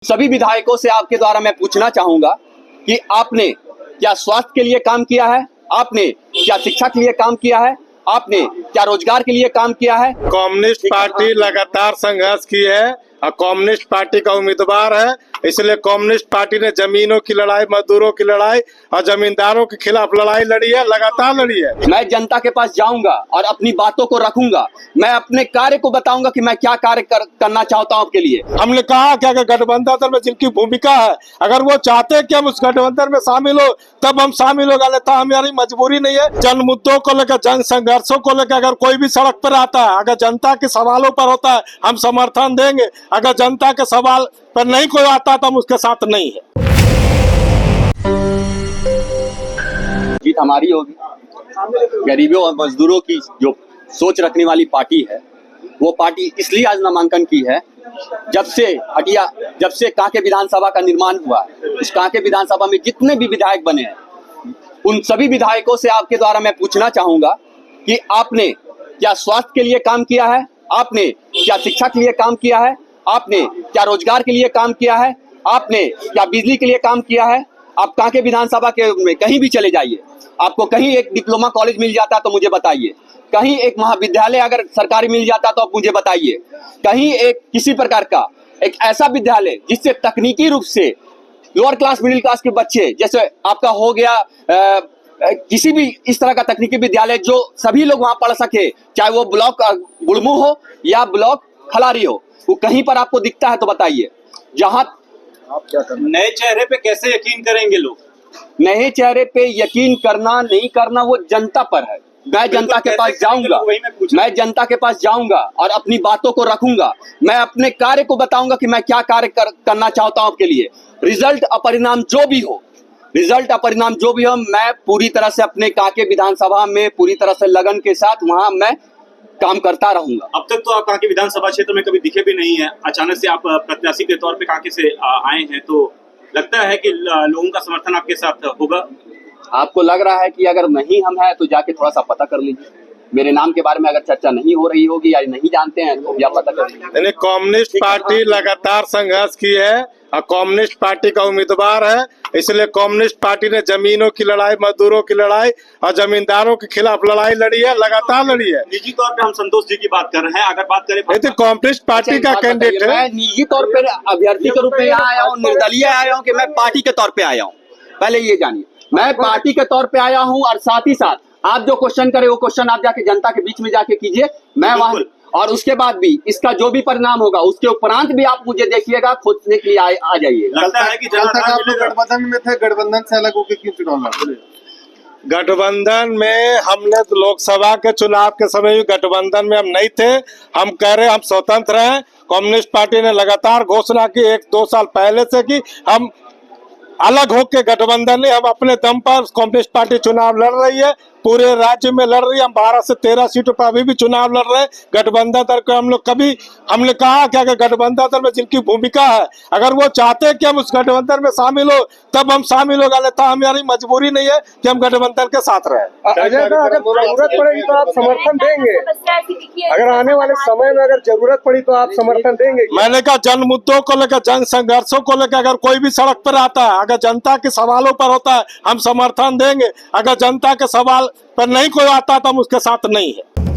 सभी विधायकों से आपके द्वारा मैं पूछना चाहूंगा कि आपने क्या स्वास्थ्य के लिए काम किया है, आपने क्या शिक्षा के लिए काम किया है, आपने क्या रोजगार के लिए काम किया है। कम्युनिस्ट पार्टी लगातार संघर्ष की है और कम्युनिस्ट पार्टी का उम्मीदवार है, इसलिए कम्युनिस्ट पार्टी ने जमीनों की लड़ाई, मजदूरों की लड़ाई और जमींदारों के खिलाफ लड़ाई लड़ी है, लगातार लड़ी है। मैं जनता के पास जाऊंगा और अपनी बातों को रखूंगा, मैं अपने कार्य को बताऊंगा कि मैं क्या कार्य करना चाहता हूं आपके लिए। हमने कहा कि अगर गठबंधन में जिनकी भूमिका है, अगर वो चाहते हैं कि हम उस गठबंधन में शामिल हो, तब हम शामिल होगा, अन्यथा हमारी मजबूरी नहीं है। जन मुद्दों को लेकर, जन संघर्षों को लेकर अगर कोई भी सड़क पर आता है, अगर जनता के सवालों पर होता है, हम समर्थन देंगे। अगर जनता के सवाल पर नहीं कोई आता तो हम उसके साथ नहीं है। जीत हमारी होगी। गरीबों और मजदूरों की जो सोच रखने वाली पार्टी है, वो पार्टी इसलिए आज नामांकन की है, जब से कांके विधानसभा का निर्माण हुआ है, उस कांके विधानसभा में जितने भी विधायक बने हैं, उन सभी विधायकों से आपके द्वारा मैं पूछना चाहूंगा कि आपने क्या स्वास्थ्य के लिए काम किया है, आपने क्या शिक्षा के लिए काम किया है, आपने क्या रोजगार के लिए काम किया है, आपने क्या बिजली के लिए काम किया है। आप कांके विधानसभा के में कहीं भी चले जाइए, आपको कहीं एक डिप्लोमा कॉलेज मिल जाता तो मुझे बताइए, कहीं एक महाविद्यालय अगर सरकारी मिल जाता तो आप मुझे बताइए, कहीं एक किसी प्रकार का एक ऐसा विद्यालय जिससे तकनीकी रूप से लोअर क्लास मिडिल क्लास के बच्चे, जैसे आपका हो गया किसी भी इस तरह का तकनीकी विद्यालय जो सभी लोग वहां पढ़ सके, चाहे वो ब्लॉक बुड़मू हो या ब्लॉक खलारी हो, वो कहीं पर आपको दिखता है तो बताइए। जहां आप क्या करना, नए चेहरे पे कैसे यकीन करेंगे लोग? नए चेहरे पे यकीन करना नहीं करना वो जनता पर है। मैं जनता के पास जाऊंगा, मैं जनता के पास जाऊंगा और अपनी बातों को रखूंगा, मैं अपने कार्य को बताऊंगा कि मैं क्या कार्य करना चाहता हूं आपके लिए। रिजल्ट अपरिणाम जो भी हो, रिजल्ट अपरिणाम जो भी हो, मैं पूरी तरह से अपने कांके विधानसभा में पूरी तरह से लगन के साथ वहां मैं काम करता रहूंगा। अब तक तो आप कांके विधानसभा क्षेत्र में कभी दिखे भी नहीं है, अचानक से आप प्रत्याशी के तौर पे कांके से आए हैं, तो लगता है कि लोगों का समर्थन आपके साथ होगा? आपको लग रहा है कि अगर नहीं हम हैं तो जाके थोड़ा सा पता कर लीजिए, मेरे नाम के बारे में अगर चर्चा नहीं हो रही होगी या नहीं जानते हैं तो भी आप पता कर लीजिए। कम्युनिस्ट पार्टी लगातार संघर्ष की है और कम्युनिस्ट पार्टी का उम्मीदवार है, इसलिए कम्युनिस्ट पार्टी ने जमीनों की लड़ाई, मजदूरों की लड़ाई और जमींदारों के खिलाफ लड़ाई लड़ी है, लगातार लड़ी है। निजी तौर पे हम संतोष जी की बात कर रहे हैं, अगर बात करें तो कम्युनिस्ट पार्टी का कैंडिडेट है। मैं निजी तौर पर अभ्यर्थी के रूप में यहाँ आया हूँ, निर्दलीय आया हूँ कि मैं पार्टी के तौर पे आया हूँ? पहले ये जानिए, मैं पार्टी के तौर पे आया हूँ और साथ ही साथ आप जो क्वेश्चन करे वो क्वेश्चन आप जाके जनता के बीच में जाके कीजिए, मैं वहां, और उसके बाद भी इसका जो भी परिणाम होगा उसके उपरांत भी आप मुझे देखिएगा, खोजने के लिए आ जाइए। लगता है कि गठबंधन में थे, गठबंधन से अलग होकर क्यों चुनाव लड़? गठबंधन में हमने तो लोकसभा के चुनाव के समय भी गठबंधन में हम नहीं थे, हम कह रहे हम स्वतंत्र हैं। कम्युनिस्ट पार्टी ने लगातार घोषणा की 1-2 साल पहले से कि हम अलग होके गठबंधन नहीं, हम अपने दम पर कम्युनिस्ट पार्टी चुनाव लड़ रही है, पूरे राज्य में लड़ रही है। हम 12 से 13 सीटों पर अभी भी चुनाव लड़ रहे हैं। गठबंधन को हम लोग कभी, हमने कहा कि अगर गठबंधन में जिनकी भूमिका है, अगर वो चाहते हैं कि हम उस गठबंधन में शामिल हो, तब हम शामिल होगा, अन्यथा हमारी मजबूरी नहीं है कि हम गठबंधन के साथ रहे। अगर जरूरत पड़ेगी तो आप समर्थन देंगे? अगर आने वाले समय में अगर जरूरत पड़ी तो आप समर्थन देंगे? मैंने कहा जन मुद्दों को लेकर, जन संघर्षों को लेकर अगर कोई भी सड़क पर आता है, अगर जनता के सवालों पर होता है, हम समर्थन देंगे। अगर जनता के सवाल पर नहीं कोई आता तो हम उसके साथ नहीं है।